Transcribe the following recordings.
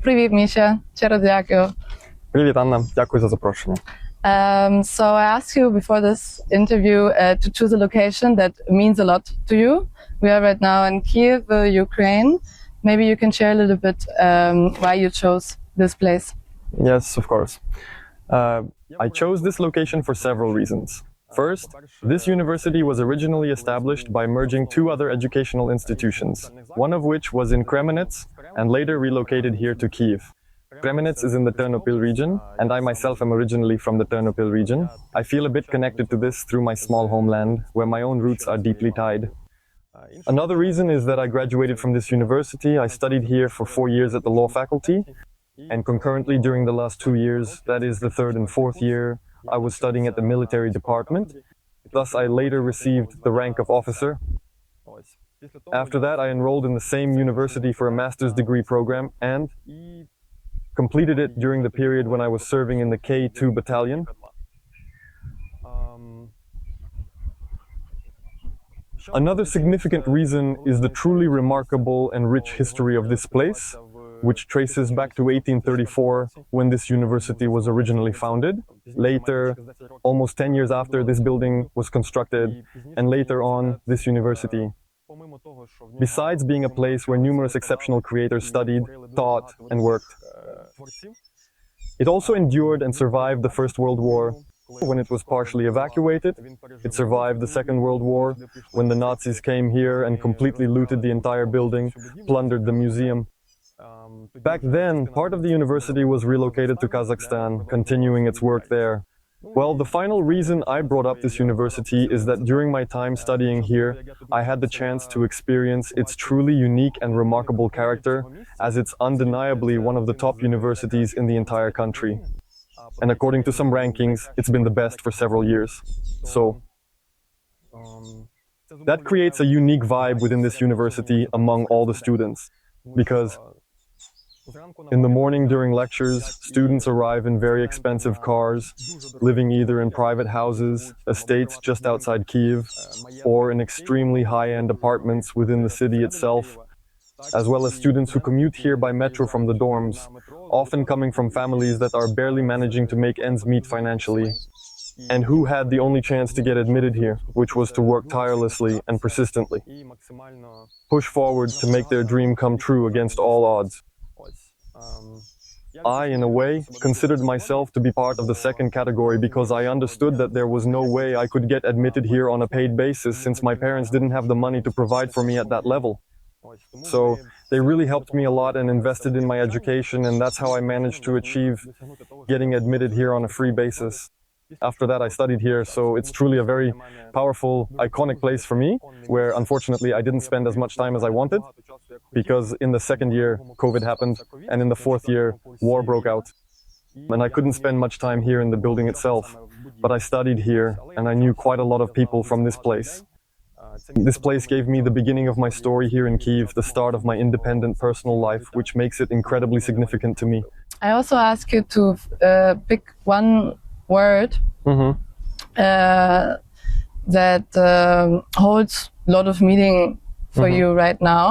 Привіт, Міша. Щиро дякую. Привіт, Анна. Дякую за запрошення. So I asked you before this interview to choose a location that means a lot to you. We are right now in Kiev, Ukraine. Maybe you can share a little bit why you chose this place. Yes, of course. I chose this location for several reasons. First, this university was originally established by merging two other educational institutions, one of which was in Kremenets and later relocated here to Kiev. Kremenets is in the Ternopil region, and I myself am originally from the Ternopil region. I feel a bit connected to this through my small homeland, where my own roots are deeply tied. Another reason is that I graduated from this university. I studied here for 4 years at the law faculty, and concurrently during the last 2 years, that is the third and fourth year, I was studying at the military department. Thus, I later received the rank of officer. After that, I enrolled in the same university for a master's degree program and completed it during the period when I was serving in the K2 battalion. Another significant reason is the truly remarkable and rich history of this place, which traces back to 1834, when this university was originally founded. Later, almost 10 years after, this building was constructed, and later on, this university. Besides being a place where numerous exceptional creators studied, taught, and worked. It also endured and survived the First World War, when it was partially evacuated. It survived the Second World War, when the Nazis came here and completely looted the entire building, plundered the museum. Back then, part of the university was relocated to Kazakhstan, continuing its work there. Well, the final reason I brought up this university is that during my time studying here, I had the chance to experience its truly unique and remarkable character, as it's undeniably one of the top universities in the entire country. And according to some rankings, it's been the best for several years. So, that creates a unique vibe within this university among all the students, because in the morning during lectures, students arrive in very expensive cars, living either in private houses, estates just outside Kiev, or in extremely high-end apartments within the city itself, as well as students who commute here by metro from the dorms, often coming from families that are barely managing to make ends meet financially, and who had the only chance to get admitted here, which was to work tirelessly and persistently, push forward to make their dream come true against all odds. I, in a way, considered myself to be part of the second category because I understood that there was no way I could get admitted here on a paid basis since my parents didn't have the money to provide for me at that level. So they really helped me a lot and invested in my education, and that's how I managed to achieve getting admitted here on a free basis. After that, I studied here, so it's truly a very powerful, iconic place for me, where unfortunately I didn't spend as much time as I wanted, because in the second year, COVID happened, and in the fourth year, war broke out. And I couldn't spend much time here in the building itself, but I studied here, and I knew quite a lot of people from this place. This place gave me the beginning of my story here in Kiev, the start of my independent personal life, which makes it incredibly significant to me. I also ask you to pick one word that holds a lot of meaning for you right now.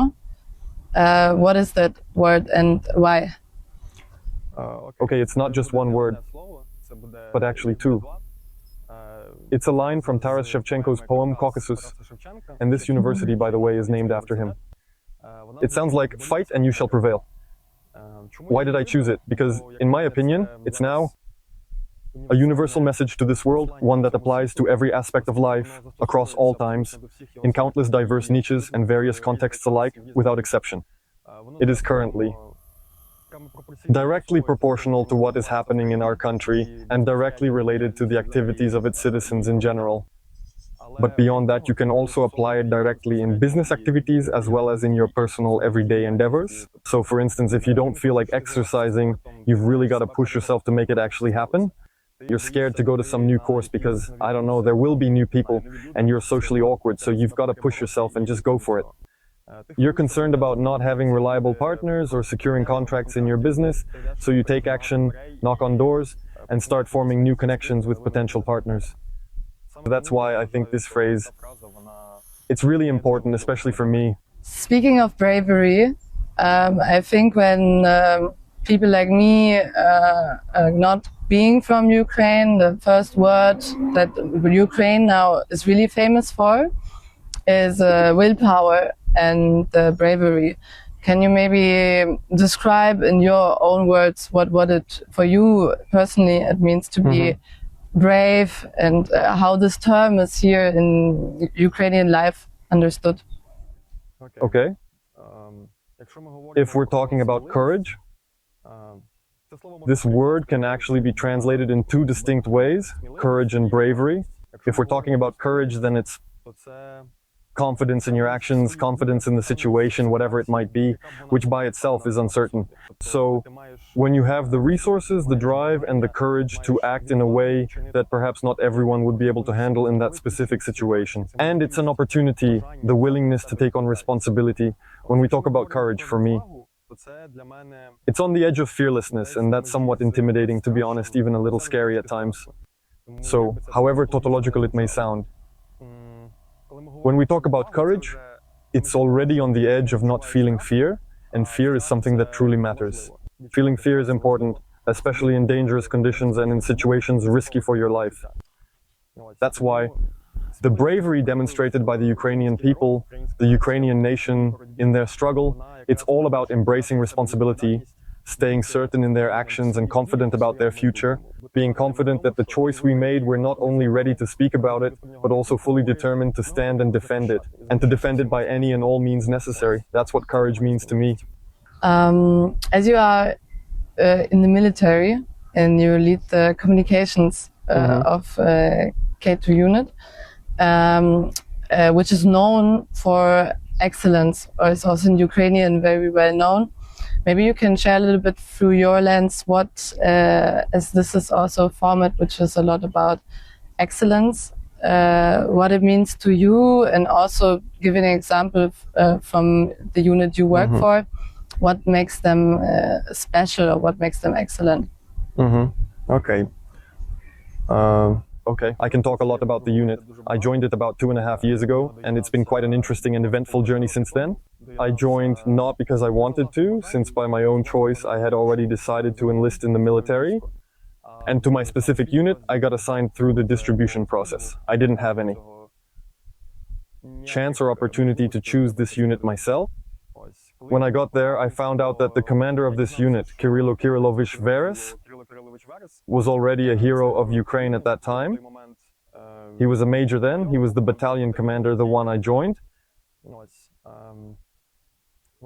What is that word and why? Okay, it's not just one word, but actually two. It's a line from Taras Shevchenko's poem Caucasus, and this university, by the way, is named after him. It sounds like, fight and you shall prevail. Why did I choose it? Because, in my opinion, it's now a universal message to this world, one that applies to every aspect of life, across all times, in countless diverse niches and various contexts alike, without exception. It is currently directly proportional to what is happening in our country and directly related to the activities of its citizens in general. But beyond that, you can also apply it directly in business activities as well as in your personal everyday endeavors. So for instance, if you don't feel like exercising, you've really got to push yourself to make it actually happen. You're scared to go to some new course because, I don't know, there will be new people and you're socially awkward, so you've got to push yourself and just go for it. You're concerned about not having reliable partners or securing contracts in your business, so you take action, knock on doors, and start forming new connections with potential partners. That's why I think this phrase, it's really important, especially for me. Speaking of bravery, I think when people like me, not being from Ukraine, the first word that Ukraine now is really famous for is willpower and bravery. Can you maybe describe in your own words what it for you personally it means to be brave, and how this term is here in Ukrainian life understood? Okay. If we're talking about courage, this word can actually be translated in two distinct ways, courage and bravery. If we're talking about courage, then it's confidence in your actions, confidence in the situation, whatever it might be, which by itself is uncertain. So when you have the resources, the drive, and the courage to act in a way that perhaps not everyone would be able to handle in that specific situation. And it's an opportunity, the willingness to take on responsibility. When we talk about courage, for me, it's on the edge of fearlessness, and that's somewhat intimidating, to be honest, even a little scary at times. So, however tautological it may sound, when we talk about courage, it's already on the edge of not feeling fear, and fear is something that truly matters. Feeling fear is important, especially in dangerous conditions and in situations risky for your life. That's why the bravery demonstrated by the Ukrainian people, the Ukrainian nation in their struggle, it's all about embracing responsibility, staying certain in their actions and confident about their future, being confident that the choice we made, we're not only ready to speak about it, but also fully determined to stand and defend it, and to defend it by any and all means necessary. That's what courage means to me. As you are in the military and you lead the communications of K2 unit, which is known for excellence, or is also in Ukrainian very well known. Maybe you can share a little bit through your lens what, as this is also a format which is a lot about excellence, what it means to you, and also give an example from the unit you work for, what makes them special or what makes them excellent. Okay. Okay, I can talk a lot about the unit. I joined it about 2.5 years ago, and it's been quite an interesting and eventful journey since then. I joined not because I wanted to, since by my own choice I had already decided to enlist in the military. And to my specific unit, I got assigned through the distribution process. I didn't have any chance or opportunity to choose this unit myself. When I got there, I found out that the commander of this unit, Mykhailo Perets, was already a hero of Ukraine at that time. He was a major then. He was the battalion commander, the one I joined.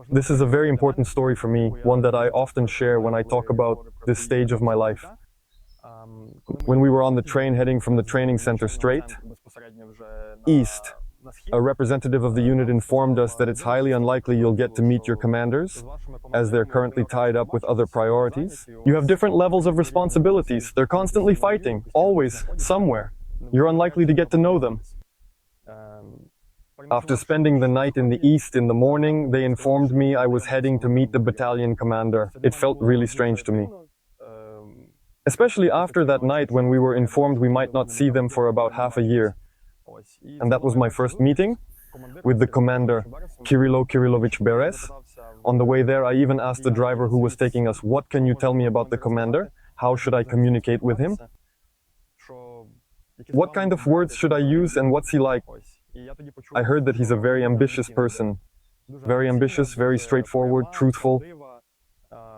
This is a very important story for me, one that I often share when I talk about this stage of my life. When we were on the train heading from the training center straight east, a representative of the unit informed us that it's highly unlikely you'll get to meet your commanders, as they're currently tied up with other priorities. You have different levels of responsibilities. They're constantly fighting, always, somewhere. You're unlikely to get to know them. After spending the night in the east in the morning, they informed me I was heading to meet the battalion commander. It felt really strange to me. Especially after that night when we were informed we might not see them for about half a year. And that was my first meeting with the commander, Mykhailo Perets. On the way there, I even asked the driver who was taking us, "What can you tell me about the commander? How should I communicate with him? What kind of words should I use and what's he like?" I heard that he's a very ambitious person. Very ambitious, very straightforward, truthful.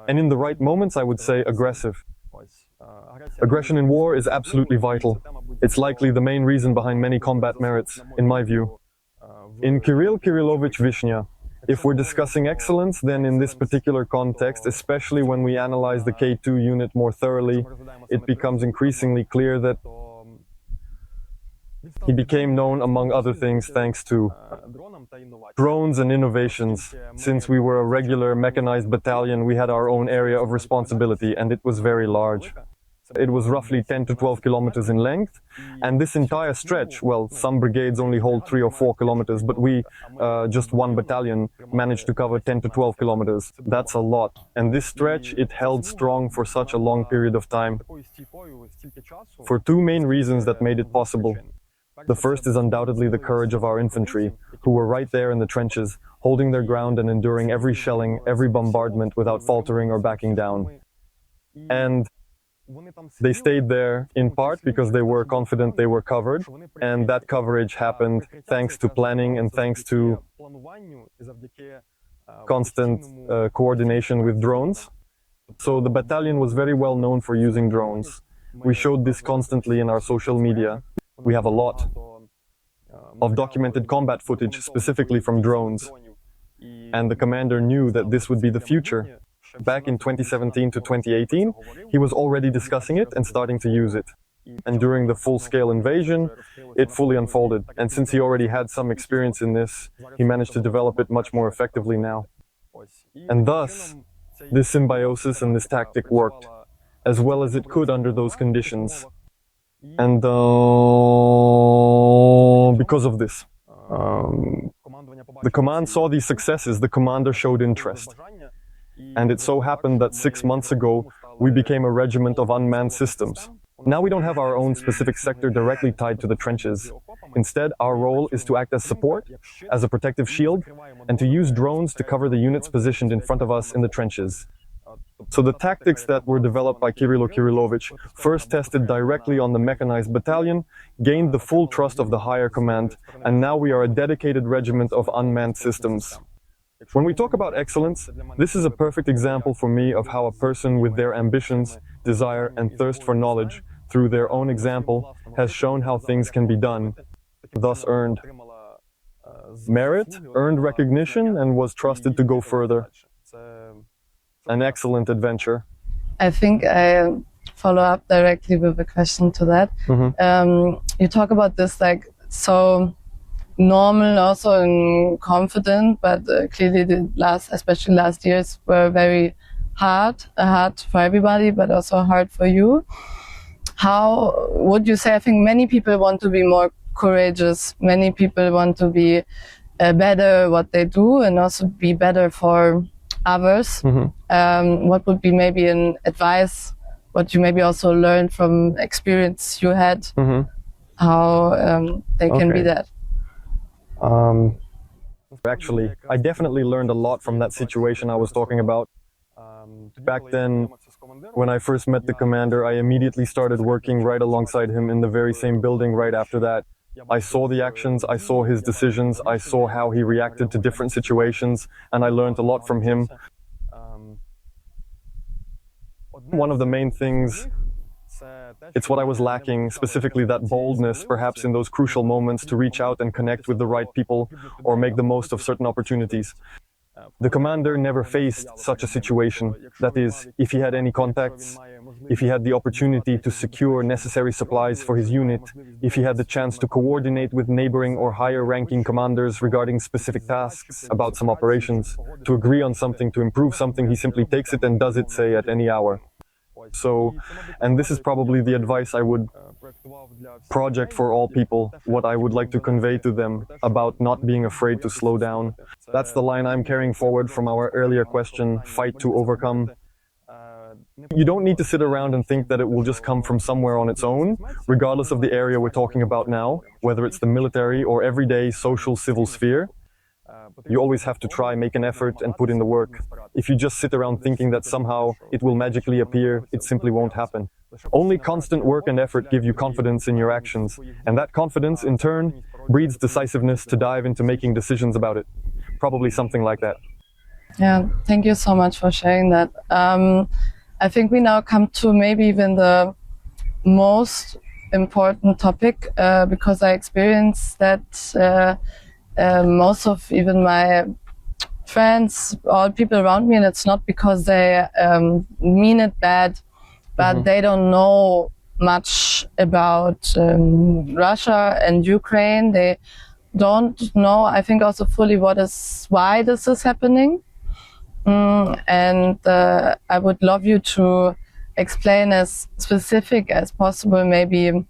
And in the right moments, I would say aggressive. Aggression in war is absolutely vital. It's likely the main reason behind many combat merits, in my view. In Kirill Kirillovich Vishnya, if we're discussing excellence, then in this particular context, especially when we analyze the K2 unit more thoroughly, it becomes increasingly clear that he became known, among other things, thanks to drones and innovations. Since we were a regular mechanized battalion, we had our own area of responsibility, and it was very large. It was roughly 10 to 12 kilometers in length, and this entire stretch, well, some brigades only hold 3 or 4 kilometers, but we, just one battalion, managed to cover 10 to 12 kilometers. That's a lot. And this stretch, it held strong for such a long period of time, for two main reasons that made it possible. The first is undoubtedly the courage of our infantry, who were right there in the trenches, holding their ground and enduring every shelling, every bombardment without faltering or backing down. And they stayed there in part because they were confident they were covered, and that coverage happened thanks to planning and thanks to constant coordination with drones. So the battalion was very well known for using drones. We showed this constantly in our social media. We have a lot of documented combat footage specifically from drones, and the commander knew that this would be the future. Back in 2017 to 2018, he was already discussing it and starting to use it. And during the full-scale invasion, it fully unfolded. And since he already had some experience in this, he managed to develop it much more effectively now. And thus, this symbiosis and this tactic worked as well as it could under those conditions. And because of this, the command saw these successes, the commander showed interest. And it so happened that 6 months ago, we became a regiment of unmanned systems. Now we don't have our own specific sector directly tied to the trenches. Instead, our role is to act as support, as a protective shield, and to use drones to cover the units positioned in front of us in the trenches. So the tactics that were developed by Kirill Kirillovich, first tested directly on the mechanized battalion, gained the full trust of the higher command, and now we are a dedicated regiment of unmanned systems. When we talk about excellence, this is a perfect example for me of how a person with their ambitions, desire, and thirst for knowledge, through their own example, has shown how things can be done, thus earned merit, earned recognition, and was trusted to go further. An excellent adventure. I think I follow up directly with a question to that. You talk about this like so normal, also and confident, but clearly especially last years were very hard for everybody, but also hard for you. How would you say? I think many people want to be more courageous. Many people want to be better at what they do and also be better for others. What would be maybe an advice, what you maybe also learned from experience you had, how they can be that? Actually, I definitely learned a lot from that situation I was talking about. Back then, when I first met the commander, I immediately started working right alongside him in the very same building right after that. I saw the actions, I saw his decisions, I saw how he reacted to different situations, and I learned a lot from him. One of the main things, it's what I was lacking, specifically that boldness, perhaps in those crucial moments, to reach out and connect with the right people or make the most of certain opportunities. The commander never faced such a situation. That is, if he had any contacts, if he had the opportunity to secure necessary supplies for his unit, if he had the chance to coordinate with neighboring or higher-ranking commanders regarding specific tasks about some operations, to agree on something, to improve something, he simply takes it and does it, say, at any hour. So, and this is probably the advice I would project for all people, what I would like to convey to them about not being afraid to slow down. That's the line I'm carrying forward from our earlier question, fight to overcome. You don't need to sit around and think that it will just come from somewhere on its own, regardless of the area we're talking about now, whether it's the military or everyday social civil sphere. You always have to try, make an effort, and put in the work. If you just sit around thinking that somehow it will magically appear, it simply won't happen. Only constant work and effort give you confidence in your actions, and that confidence, in turn, breeds decisiveness to dive into making decisions about it. Probably something like that. Yeah, thank you so much for sharing that. I think we now come to maybe even the most important topic, because I experienced that most of even my friends, all people around me, and it's not because they mean it bad, but they don't know much about Russia and Ukraine. They don't know, I think, also fully why this is happening. And I would love you to explain as specific as possible, maybe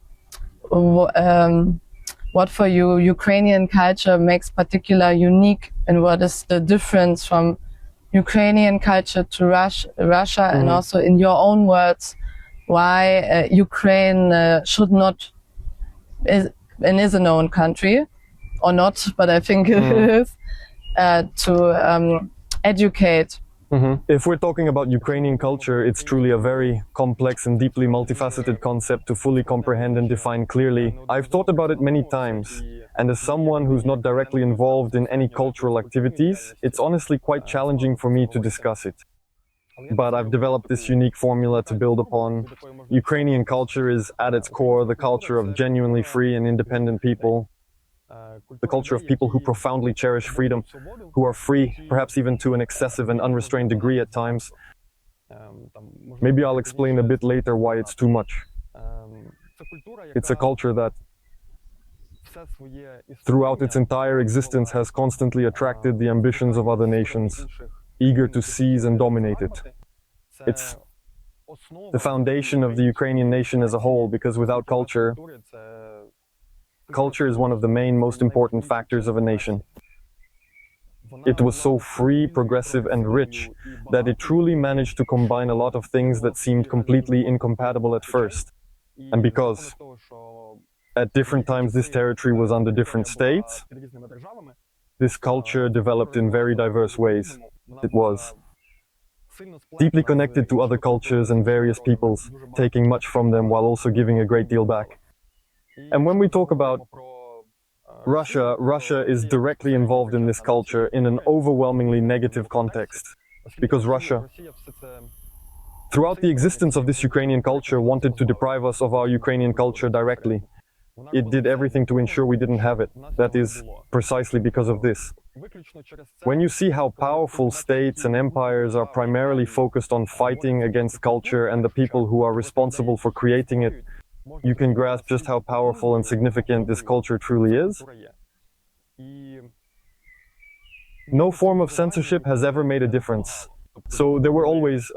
what for you Ukrainian culture makes particular unique, and what is the difference from Ukrainian culture to Russia, and also in your own words, why Ukraine should not and is a known country, or not, but I think it is, to educate. If we're talking about Ukrainian culture, it's truly a very complex and deeply multifaceted concept to fully comprehend and define clearly. I've thought about it many times, and as someone who's not directly involved in any cultural activities, it's honestly quite challenging for me to discuss it. But I've developed this unique formula to build upon. Ukrainian culture is, at its core, the culture of genuinely free and independent people. The culture of people who profoundly cherish freedom, who are free, perhaps even to an excessive and unrestrained degree at times. Maybe I'll explain a bit later why it's too much. It's a culture that, throughout its entire existence, has constantly attracted the ambitions of other nations, eager to seize and dominate it. It's the foundation of the Ukrainian nation as a whole, because without culture, culture is one of the main, most important factors of a nation. It was so free, progressive, and rich that it truly managed to combine a lot of things that seemed completely incompatible at first. And because at different times this territory was under different states, this culture developed in very diverse ways. It was deeply connected to other cultures and various peoples, taking much from them while also giving a great deal back. And when we talk about Russia, Russia is directly involved in this culture in an overwhelmingly negative context. Because Russia, throughout the existence of this Ukrainian culture, wanted to deprive us of our Ukrainian culture directly. It did everything to ensure we didn't have it. That is precisely because of this. When you see how powerful states and empires are primarily focused on fighting against culture and the people who are responsible for creating it, you can grasp just how powerful and significant this culture truly is. No form of censorship has ever made a difference. So there were always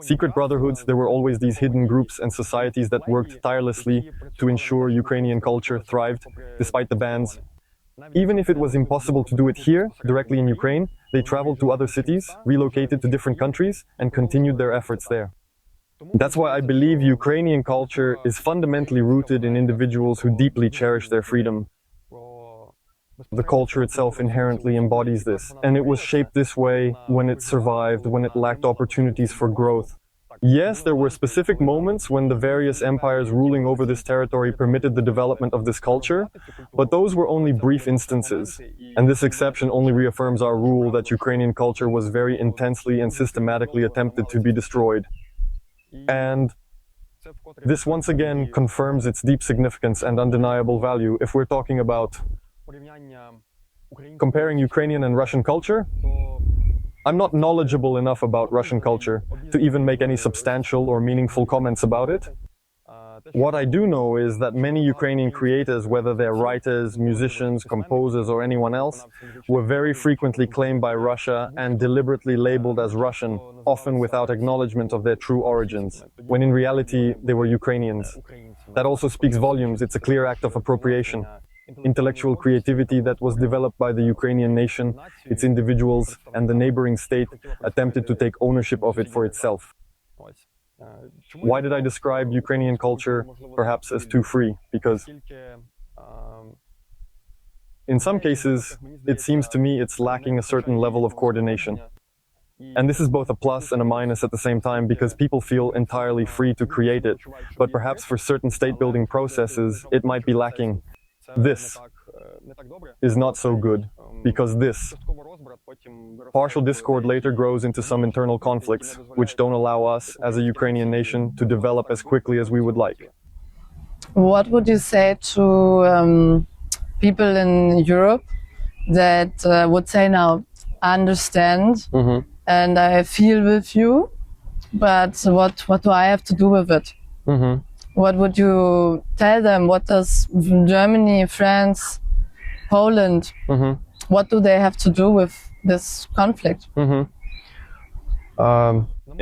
secret brotherhoods, there were always these hidden groups and societies that worked tirelessly to ensure Ukrainian culture thrived, despite the bans. Even if it was impossible to do it here, directly in Ukraine, they traveled to other cities, relocated to different countries, and continued their efforts there. That's why I believe Ukrainian culture is fundamentally rooted in individuals who deeply cherish their freedom. The culture itself inherently embodies this, and it was shaped this way when it survived, when it lacked opportunities for growth. Yes, there were specific moments when the various empires ruling over this territory permitted the development of this culture, but those were only brief instances. And this exception only reaffirms our rule that Ukrainian culture was very intensely and systematically attempted to be destroyed. And this once again confirms its deep significance and undeniable value if we're talking about comparing Ukrainian and Russian culture. I'm not knowledgeable enough about Russian culture to even make any substantial or meaningful comments about it. What I do know is that many Ukrainian creators, whether they're writers, musicians, composers, or anyone else, were very frequently claimed by Russia and deliberately labeled as Russian, often without acknowledgement of their true origins, when in reality they were Ukrainians. That also speaks volumes. It's a clear act of appropriation. Intellectual creativity that was developed by the Ukrainian nation, its individuals, and the neighboring state attempted to take ownership of it for itself. Why did I describe Ukrainian culture perhaps as too free? Because in some cases, it seems to me it's lacking a certain level of coordination. And this is both a plus and a minus at the same time, because people feel entirely free to create it, but perhaps for certain state-building processes, it might be lacking. This is not so good, because this partial discord later grows into some internal conflicts, which don't allow us, as a Ukrainian nation, to develop as quickly as we would like. What would you say to people in Europe that would say, now, I understand and I feel with you, but what do I have to do with it? What would you tell them? What does Germany, France, Poland, what do they have to do with this conflict?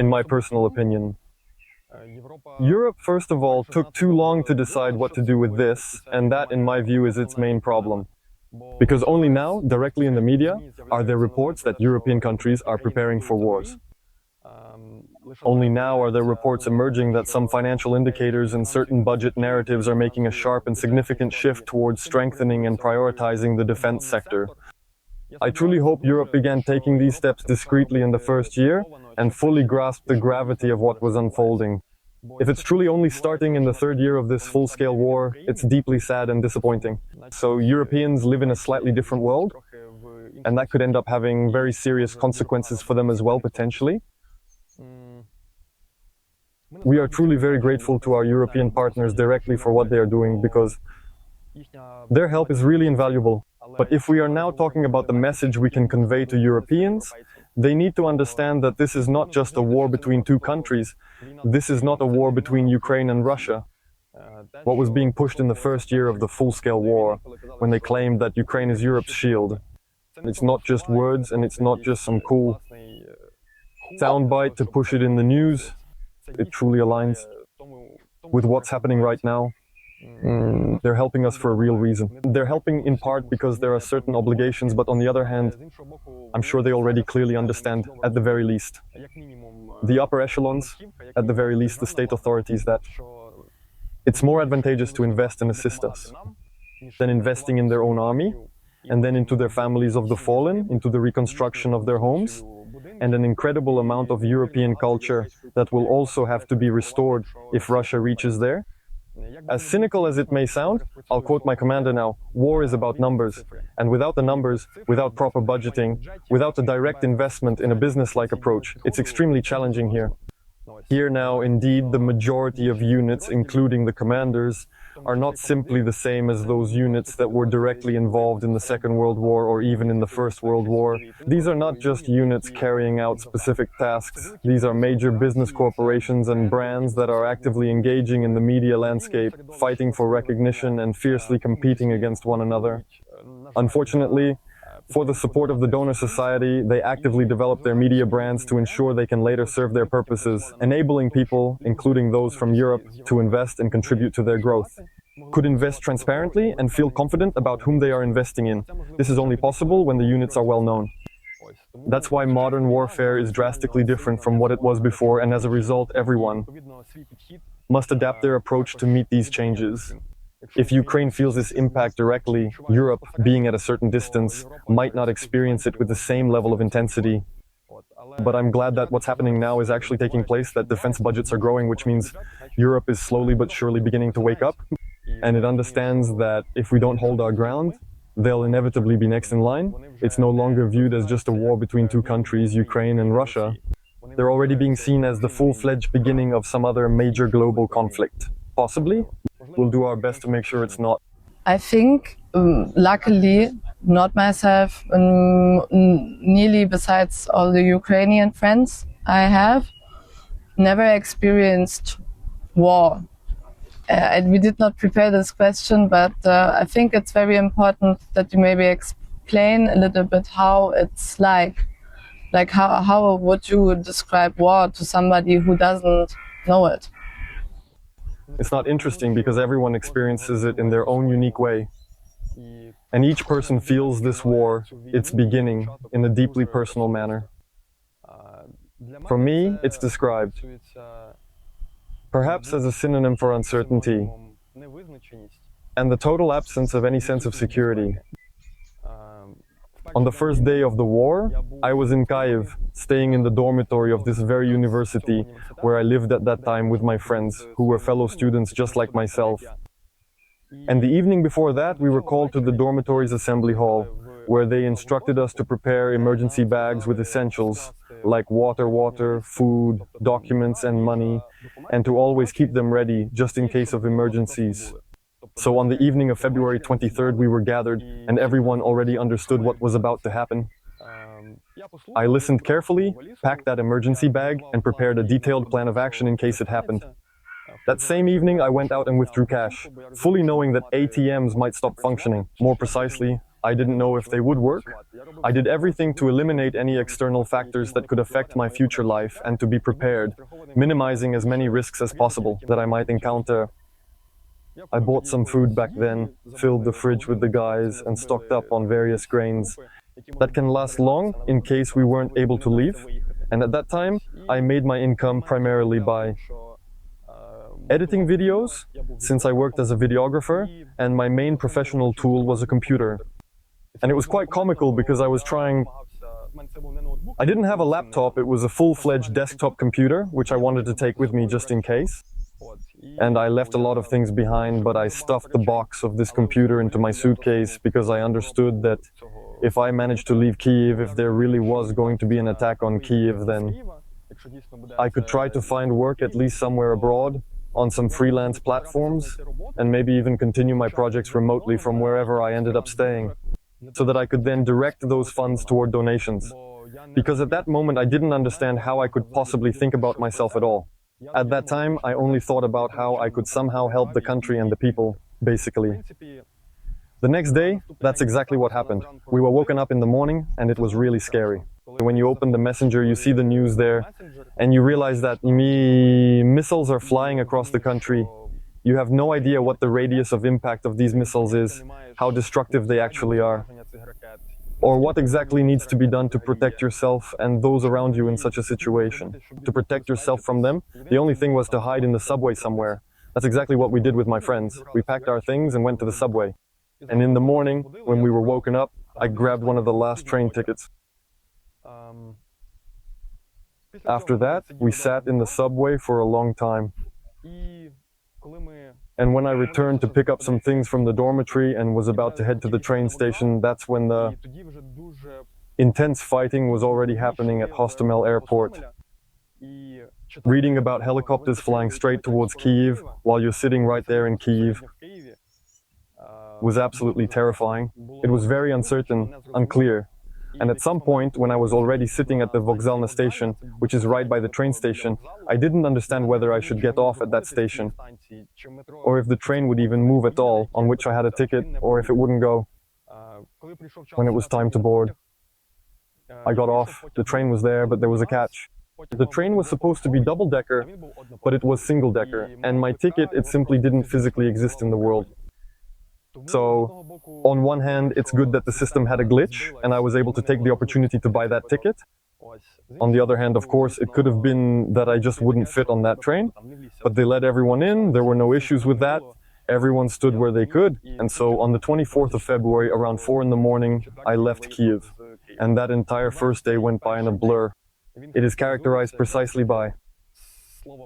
In my personal opinion, Europe, first of all, took too long to decide what to do with this, and that, in my view, is its main problem. Because only now, directly in the media, are there reports that European countries are preparing for wars. Only now are there reports emerging that some financial indicators and certain budget narratives are making a sharp and significant shift towards strengthening and prioritizing the defense sector. I truly hope Europe began taking these steps discreetly in the first year and fully grasped the gravity of what was unfolding. If it's truly only starting in the third year of this full-scale war, it's deeply sad and disappointing. So Europeans live in a slightly different world, and that could end up having very serious consequences for them as well, potentially. We are truly very grateful to our European partners directly for what they are doing, because their help is really invaluable. But if we are now talking about the message we can convey to Europeans, they need to understand that this is not just a war between two countries. This is not a war between Ukraine and Russia. What was being pushed in the first year of the full-scale war, when they claimed that Ukraine is Europe's shield. It's not just words, and it's not just some cool soundbite to push it in the news. It truly aligns with what's happening right now. They're helping us for a real reason. They're helping in part because there are certain obligations, but on the other hand, I'm sure they already clearly understand, at the very least, the upper echelons, at the very least the state authorities, that it's more advantageous to invest and assist us than investing in their own army, and then into their families of the fallen, into the reconstruction of their homes, and an incredible amount of European culture that will also have to be restored if Russia reaches there. As cynical as it may sound, I'll quote my commander now: war is about numbers, and without the numbers, without proper budgeting, without a direct investment in a business-like approach, it's extremely challenging here. Here now, indeed, the majority of units, including the commanders, are not simply the same as those units that were directly involved in the Second World War or even in the First World War. These are not just units carrying out specific tasks. These are major business corporations and brands that are actively engaging in the media landscape, fighting for recognition and fiercely competing against one another. Unfortunately, for the support of the donor society, they actively develop their media brands to ensure they can later serve their purposes, enabling people, including those from Europe, to invest and contribute to their growth. Could invest transparently and feel confident about whom they are investing in. This is only possible when the units are well known. That's why modern warfare is drastically different from what it was before, and as a result, everyone must adapt their approach to meet these changes. If Ukraine feels this impact directly, Europe, being at a certain distance, might not experience it with the same level of intensity. But I'm glad that what's happening now is actually taking place, that defense budgets are growing, which means Europe is slowly but surely beginning to wake up. And it understands that if we don't hold our ground, they'll inevitably be next in line. It's no longer viewed as just a war between two countries, Ukraine and Russia. They're already being seen as the full-fledged beginning of some other major global conflict. Possibly. We'll do our best to make sure it's not. I think, luckily, not myself, nearly besides all the Ukrainian friends I have, never experienced war. We did not prepare this question, but I think it's very important that you maybe explain a little bit how it's like how would you describe war to somebody who doesn't know it? It's not interesting because everyone experiences it in their own unique way. And each person feels this war, its beginning, in a deeply personal manner. For me, it's described perhaps as a synonym for uncertainty and the total absence of any sense of security. On the first day of the war, I was in Kyiv, staying in the dormitory of this very university where I lived at that time with my friends, who were fellow students just like myself. And the evening before that, we were called to the dormitory's assembly hall, where they instructed us to prepare emergency bags with essentials, like water, food, documents, and money, and to always keep them ready, just in case of emergencies. So on the evening of February 23rd, we were gathered, and everyone already understood what was about to happen. I listened carefully, packed that emergency bag, and prepared a detailed plan of action in case it happened. That same evening, I went out and withdrew cash, fully knowing that ATMs might stop functioning. More precisely, I didn't know if they would work. I did everything to eliminate any external factors that could affect my future life and to be prepared, minimizing as many risks as possible that I might encounter. I bought some food back then, filled the fridge with the guys, and stocked up on various grains that can last long in case we weren't able to leave. And at that time, I made my income primarily by editing videos, since I worked as a videographer, and my main professional tool was a computer. And it was quite comical because I didn't have a laptop, it was a full-fledged desktop computer, which I wanted to take with me just in case. And I left a lot of things behind, but I stuffed the box of this computer into my suitcase because I understood that if I managed to leave Kyiv, if there really was going to be an attack on Kyiv, then I could try to find work at least somewhere abroad on some freelance platforms, and maybe even continue my projects remotely from wherever I ended up staying, so that I could then direct those funds toward donations. Because at that moment I didn't understand how I could possibly think about myself at all. At that time I only thought about how I could somehow help the country and the people, basically. The next day, that's exactly what happened. We were woken up in the morning and it was really scary. When you open the messenger, you see the news there, and you realize that missiles are flying across the country. You have no idea what the radius of impact of these missiles is, how destructive they actually are, or what exactly needs to be done to protect yourself and those around you in such a situation. To protect yourself from them, the only thing was to hide in the subway somewhere. That's exactly what we did with my friends. We packed our things and went to the subway. And in the morning, when we were woken up, I grabbed one of the last train tickets. After that, we sat in the subway for a long time. And when I returned to pick up some things from the dormitory and was about to head to the train station, that's when the intense fighting was already happening at Hostomel airport. Reading about helicopters flying straight towards Kyiv while you're sitting right there in Kyiv was absolutely terrifying. It was very uncertain, unclear. And at some point, when I was already sitting at the Vokzalna station, which is right by the train station, I didn't understand whether I should get off at that station, or if the train would even move at all, on which I had a ticket, or if it wouldn't go. When it was time to board, I got off. The train was there, but there was a catch. The train was supposed to be double-decker, but it was single-decker, and my ticket, it simply didn't physically exist in the world. So, on one hand, it's good that the system had a glitch, and I was able to take the opportunity to buy that ticket. On the other hand, of course, it could have been that I just wouldn't fit on that train, but they let everyone in, there were no issues with that, everyone stood where they could, and so on the 24th of February, around 4 in the morning, I left Kyiv, and that entire first day went by in a blur. It is characterized precisely by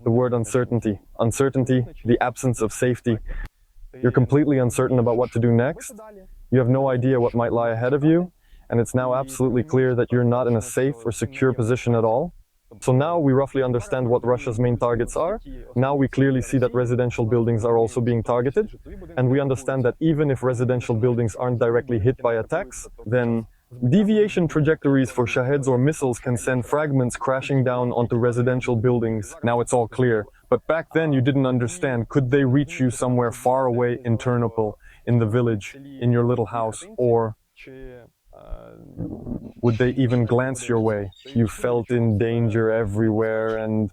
the word uncertainty. Uncertainty, the absence of safety. You're completely uncertain about what to do next. You have no idea what might lie ahead of you, and it's now absolutely clear that you're not in a safe or secure position at all. So now we roughly understand what Russia's main targets are. Now we clearly see that residential buildings are also being targeted, and we understand that even if residential buildings aren't directly hit by attacks, then deviation trajectories for Shaheds or missiles can send fragments crashing down onto residential buildings. Now it's all clear. But back then you didn't understand. Could they reach you somewhere far away in Ternopil, in the village, in your little house, or would they even glance your way? You felt in danger everywhere, and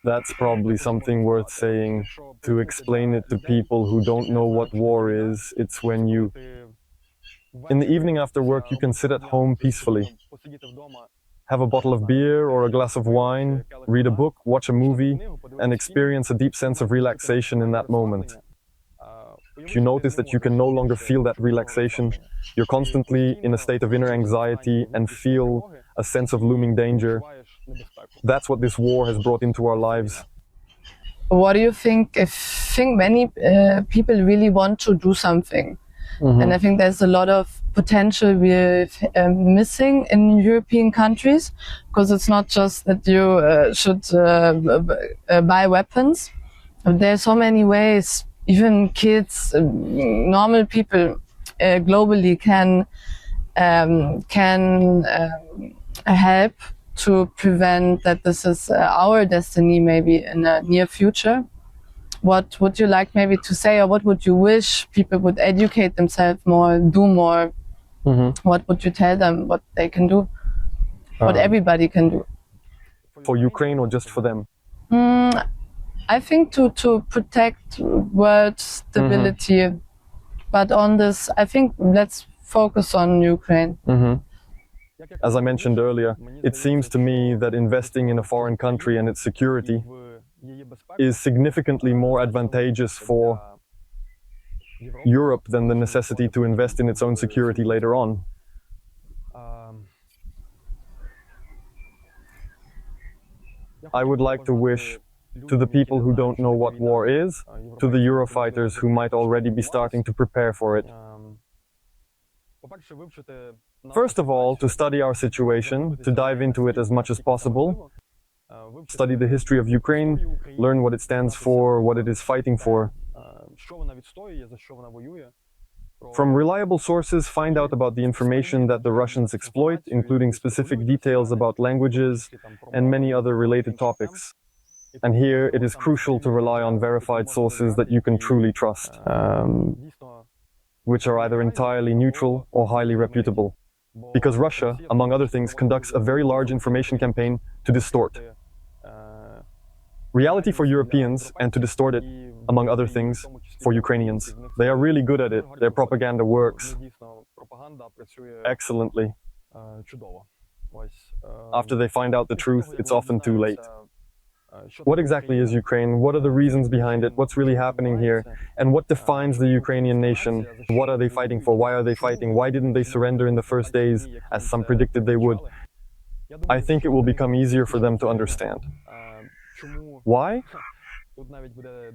that's probably something worth saying. To explain it to people who don't know what war is, it's when you, in the evening after work, you can sit at home peacefully. Have a bottle of beer or a glass of wine, read a book, watch a movie, and experience a deep sense of relaxation in that moment. If you notice that you can no longer feel that relaxation, you're constantly in a state of inner anxiety and feel a sense of looming danger. That's what this war has brought into our lives. What do you think? I think many people really want to do something. And I think there's a lot of potential we're missing in European countries, because it's not just that you should buy weapons. There are so many ways, even kids, normal people globally can help to prevent that this is our destiny maybe in the near future. What would you like maybe to say, or what would you wish people would educate themselves more, do more? What would you tell them what they can do, what everybody can do? For Ukraine or just for them? I think to protect world stability, but on this, I think let's focus on Ukraine. As I mentioned earlier, it seems to me that investing in a foreign country and its security is significantly more advantageous for Europe than the necessity to invest in its own security later on. I would like to wish to the people who don't know what war is, to the Eurofighters who might already be starting to prepare for it. First of all, to study our situation, to dive into it as much as possible, study the history of Ukraine, learn what it stands for, what it is fighting for. From reliable sources, find out about the information that the Russians exploit, including specific details about languages and many other related topics. And here it is crucial to rely on verified sources that you can truly trust, which are either entirely neutral or highly reputable. Because Russia, among other things, conducts a very large information campaign to distort reality for Europeans and to distort it, among other things, for Ukrainians. They are really good at it. Their propaganda works excellently. After they find out the truth, it's often too late. What exactly is Ukraine? What are the reasons behind it? What's really happening here? And what defines the Ukrainian nation? What are they fighting for? Why are they fighting? Why didn't they surrender in the first days, as some predicted they would? I think it will become easier for them to understand. Why?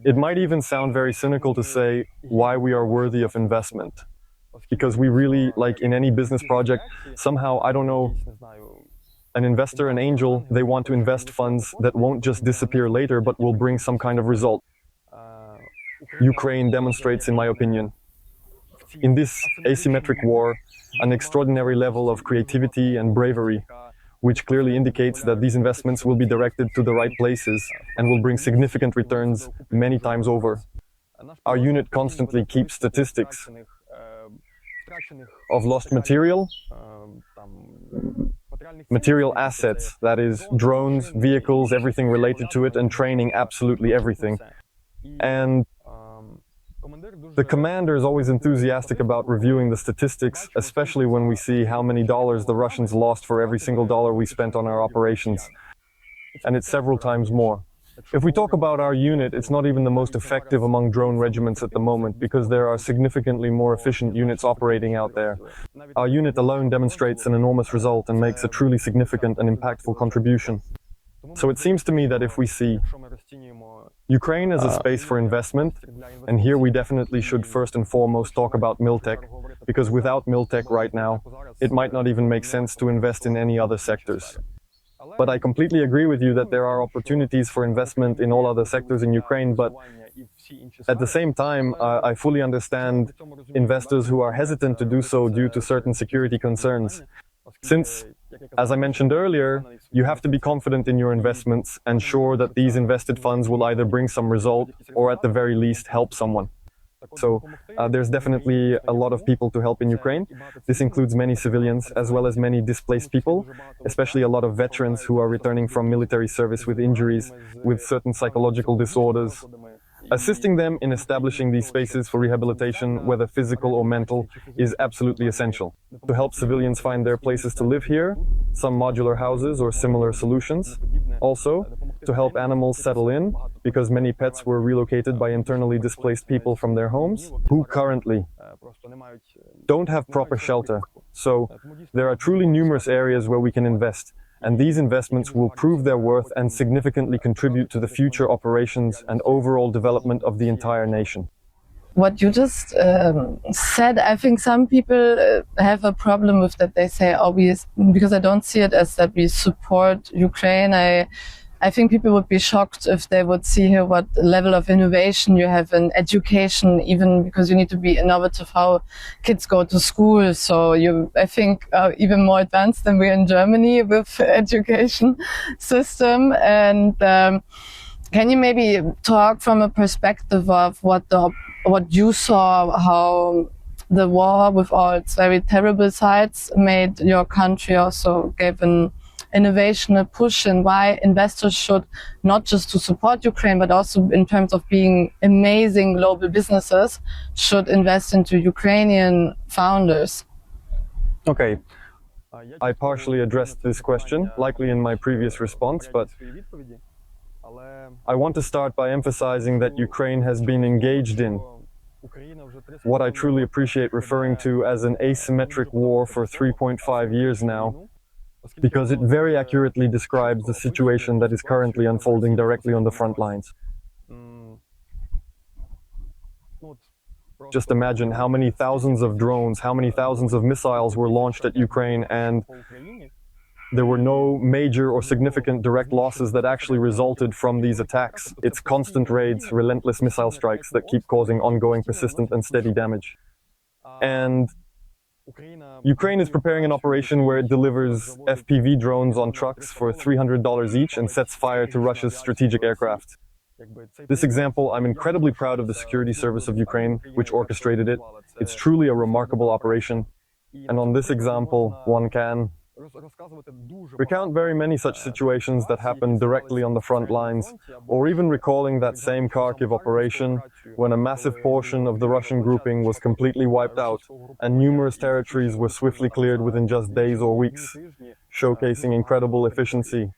It might even sound very cynical to say why we are worthy of investment. Because we really, like in any business project, somehow, I don't know, an investor, an angel, they want to invest funds that won't just disappear later, but will bring some kind of result. Ukraine demonstrates, in my opinion, in this asymmetric war, an extraordinary level of creativity and bravery, which clearly indicates that these investments will be directed to the right places and will bring significant returns many times over. Our unit constantly keeps statistics of lost material assets, that is, drones, vehicles, everything related to it, and training, absolutely everything. And the commander is always enthusiastic about reviewing the statistics, especially when we see how many dollars the Russians lost for every single dollar we spent on our operations. And it's several times more. If we talk about our unit, it's not even the most effective among drone regiments at the moment, because there are significantly more efficient units operating out there. Our unit alone demonstrates an enormous result and makes a truly significant and impactful contribution. So it seems to me that if we see Ukraine as a space for investment, and here we definitely should first and foremost talk about Miltech, because without Miltech right now, it might not even make sense to invest in any other sectors. But I completely agree with you that there are opportunities for investment in all other sectors in Ukraine, but at the same time, I fully understand investors who are hesitant to do so due to certain security concerns. Since, as I mentioned earlier, you have to be confident in your investments and sure that these invested funds will either bring some result or at the very least help someone. So there's definitely a lot of people to help in Ukraine. This includes many civilians as well as many displaced people, especially a lot of veterans who are returning from military service with injuries, with certain psychological disorders. Assisting them in establishing these spaces for rehabilitation, whether physical or mental, is absolutely essential. To help civilians find their places to live here, some modular houses or similar solutions. Also, to help animals settle in, because many pets were relocated by internally displaced people from their homes, who currently don't have proper shelter. So, there are truly numerous areas where we can invest. And these investments will prove their worth and significantly contribute to the future operations and overall development of the entire nation. What you just said, I think some people have a problem with that. They say, because I don't see it as that we support Ukraine. I think people would be shocked if they would see here what level of innovation you have in education, even because you need to be innovative how kids go to school. So I think, even more advanced than we're in Germany with education system. And can you maybe talk from a perspective of what you saw, how the war with all its very terrible sides made your country also gave an innovation a push, and why investors should not just to support Ukraine, but also in terms of being amazing global businesses, should invest into Ukrainian founders? Okay. I partially addressed this question, likely in my previous response, but I want to start by emphasizing that Ukraine has been engaged in what I truly appreciate referring to as an asymmetric war for 3.5 years now, because it very accurately describes the situation that is currently unfolding directly on the front lines. Just imagine how many thousands of drones, how many thousands of missiles were launched at Ukraine, and there were no major or significant direct losses that actually resulted from these attacks. It's constant raids, relentless missile strikes that keep causing ongoing, persistent, and steady damage. And Ukraine is preparing an operation where it delivers FPV drones on trucks for $300 each and sets fire to Russia's strategic aircraft. This example, I'm incredibly proud of the security service of Ukraine, which orchestrated it. It's truly a remarkable operation. And on this example, one can recount very many such situations that happened directly on the front lines, or even recalling that same Kharkiv operation when a massive portion of the Russian grouping was completely wiped out and numerous territories were swiftly cleared within just days or weeks, showcasing incredible efficiency.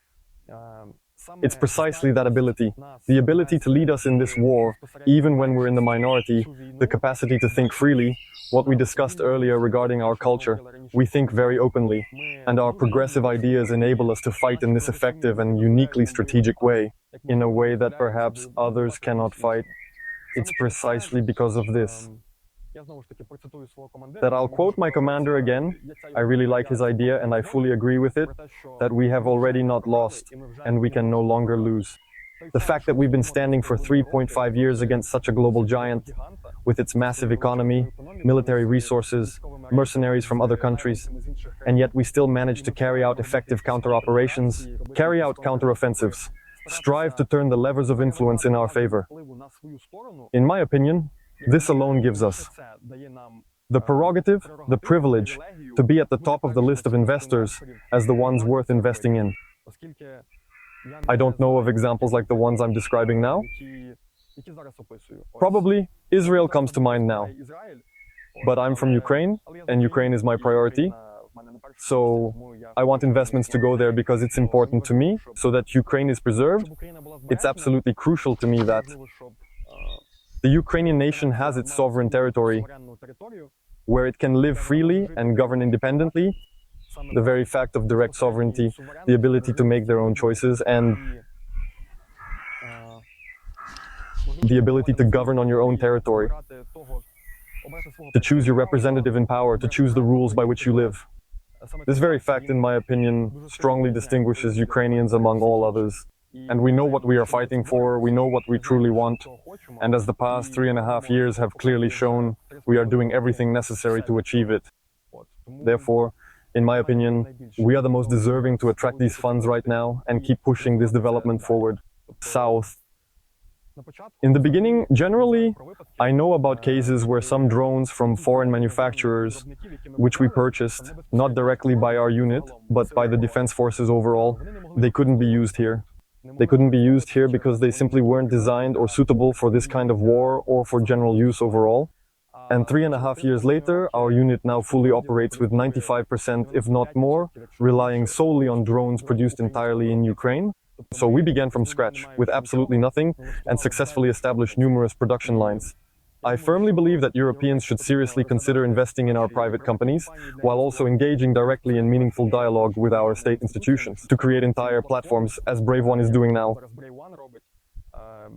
It's precisely that ability, the ability to lead us in this war, even when we're in the minority, the capacity to think freely, what we discussed earlier regarding our culture. We think very openly, and our progressive ideas enable us to fight in this effective and uniquely strategic way, in a way that perhaps others cannot fight. It's precisely because of this that I'll quote my commander again. I really like his idea and I fully agree with it, that we have already not lost and we can no longer lose. The fact that we've been standing for 3.5 years against such a global giant, with its massive economy, military resources, mercenaries from other countries, and yet we still manage to carry out effective counter-operations, carry out counter-offensives, strive to turn the levers of influence in our favor. In my opinion, this alone gives us the prerogative, the privilege, to be at the top of the list of investors as the ones worth investing in. I don't know of examples like the ones I'm describing now. Probably Israel comes to mind now. But I'm from Ukraine, and Ukraine is my priority. So I want investments to go there because it's important to me, so that Ukraine is preserved. It's absolutely crucial to me that the Ukrainian nation has its sovereign territory where it can live freely and govern independently. The very fact of direct sovereignty, the ability to make their own choices, and the ability to govern on your own territory, to choose your representative in power, to choose the rules by which you live. This very fact, in my opinion, strongly distinguishes Ukrainians among all others. And we know what we are fighting for, we know what we truly want, and as the past 3.5 years have clearly shown, we are doing everything necessary to achieve it. Therefore, in my opinion, we are the most deserving to attract these funds right now and keep pushing this development forward, south. In the beginning, generally, I know about cases where some drones from foreign manufacturers, which we purchased, not directly by our unit, but by the defense forces overall, they couldn't be used here. They couldn't be used here because they simply weren't designed or suitable for this kind of war or for general use overall. And 3.5 years later, our unit now fully operates with 95%, if not more, relying solely on drones produced entirely in Ukraine. So we began from scratch, with absolutely nothing, and successfully established numerous production lines. I firmly believe that Europeans should seriously consider investing in our private companies, while also engaging directly in meaningful dialogue with our state institutions, to create entire platforms, as Brave One is doing now,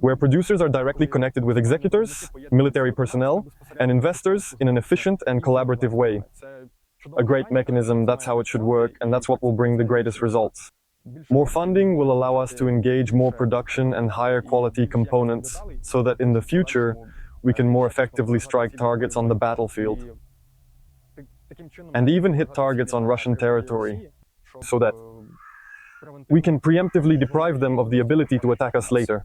where producers are directly connected with executors, military personnel, and investors in an efficient and collaborative way. A great mechanism, that's how it should work, and that's what will bring the greatest results. More funding will allow us to engage more production and higher quality components, so that in the future, we can more effectively strike targets on the battlefield, and even hit targets on Russian territory, so that we can preemptively deprive them of the ability to attack us later.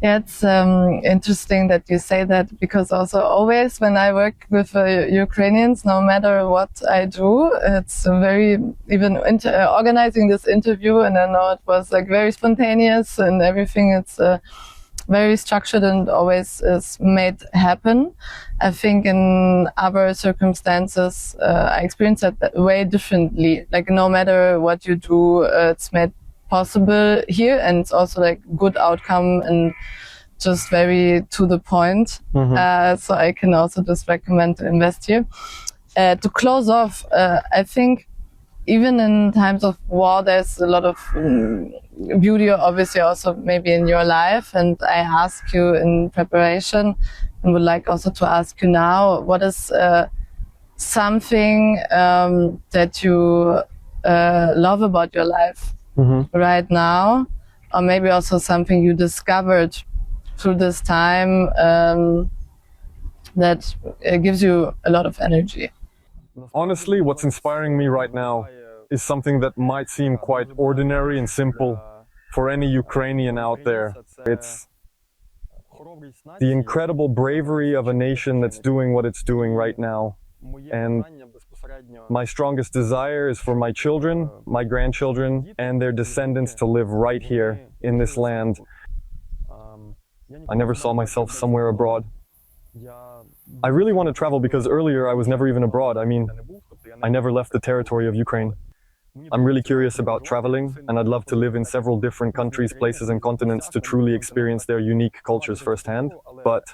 Yeah, it's interesting that you say that, because also always when I work with Ukrainians, no matter what I do, it's very, even organizing this interview, and I know it was like very spontaneous and everything. It's very structured and always is made happen. I think in other circumstances, I experience that way differently. Like no matter what you do, it's made possible here, and it's also like good outcome and just very to the point. So I can also just recommend to invest here. To close off, I think even in times of war, there's a lot of beauty, obviously, also maybe in your life. And I ask you in preparation, and would like also to ask you now, what is something that you love about your life right now, or maybe also something you discovered through this time that gives you a lot of energy? Honestly, what's inspiring me right now is something that might seem quite ordinary and simple for any Ukrainian out there. It's the incredible bravery of a nation that's doing what it's doing right now. And my strongest desire is for my children, my grandchildren, and their descendants to live right here in this land. I never saw myself somewhere abroad. I really want to travel because earlier I was never even abroad. I mean, I never left the territory of Ukraine. I'm really curious about traveling, and I'd love to live in several different countries, places, and continents to truly experience their unique cultures firsthand. But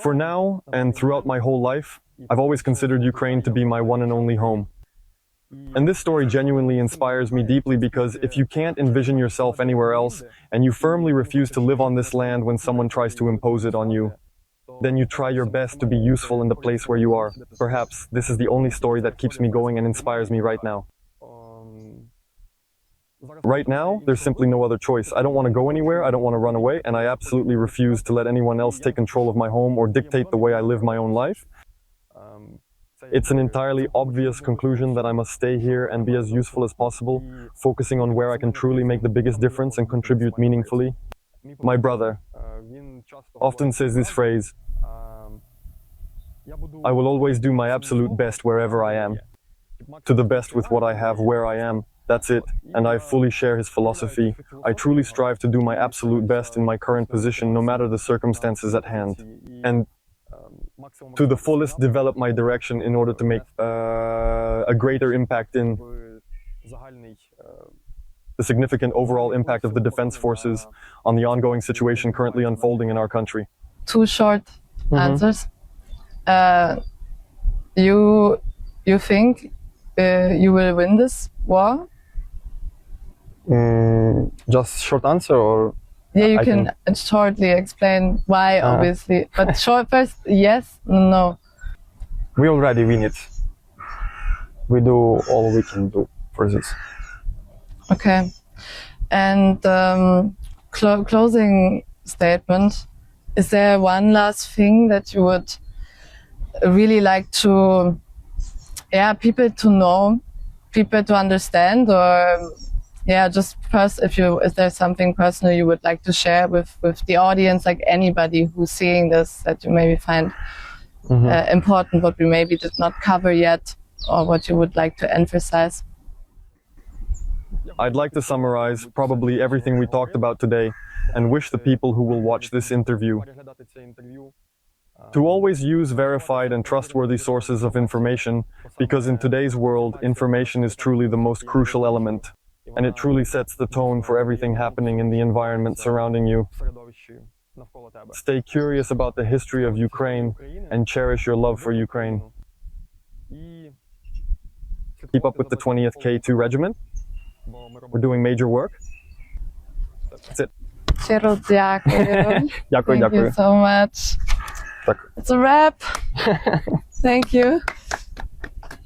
for now, and throughout my whole life, I've always considered Ukraine to be my one and only home. And this story genuinely inspires me deeply because if you can't envision yourself anywhere else, and you firmly refuse to live on this land when someone tries to impose it on you, then you try your best to be useful in the place where you are. Perhaps this is the only story that keeps me going and inspires me right now. Right now, there's simply no other choice. I don't want to go anywhere, I don't want to run away, and I absolutely refuse to let anyone else take control of my home or dictate the way I live my own life. It's an entirely obvious conclusion that I must stay here and be as useful as possible, focusing on where I can truly make the biggest difference and contribute meaningfully. My brother often says this phrase, I will always do my absolute best wherever I am, to the best with what I have where I am. That's it, and I fully share his philosophy. I truly strive to do my absolute best in my current position, no matter the circumstances at hand, and to the fullest develop my direction in order to make a greater impact in the significant overall impact of the defense forces on the ongoing situation currently unfolding in our country. Two short answers. You think you will win this war? Just short answer, or yeah, you can shortly explain why, obviously. But short first, yes, no. We already win it. We do all we can do for this. Okay. And closing statement. Is there one last thing that you would really like to, people to know, people to understand, or just if there's something personal you would like to share with the audience, like anybody who's seeing this that you maybe find important, what we maybe did not cover yet, or what you would like to emphasize? I'd like to summarize probably everything we talked about today and wish the people who will watch this interview to always use verified and trustworthy sources of information, because in today's world, information is truly the most crucial element, and it truly sets the tone for everything happening in the environment surrounding you. Stay curious about the history of Ukraine and cherish your love for Ukraine. Keep up with the 20th K2 Regiment. We're doing major work. That's it. Щиро дякую. Дякую, Thank you so much. Так. It's a wrap. Thank you.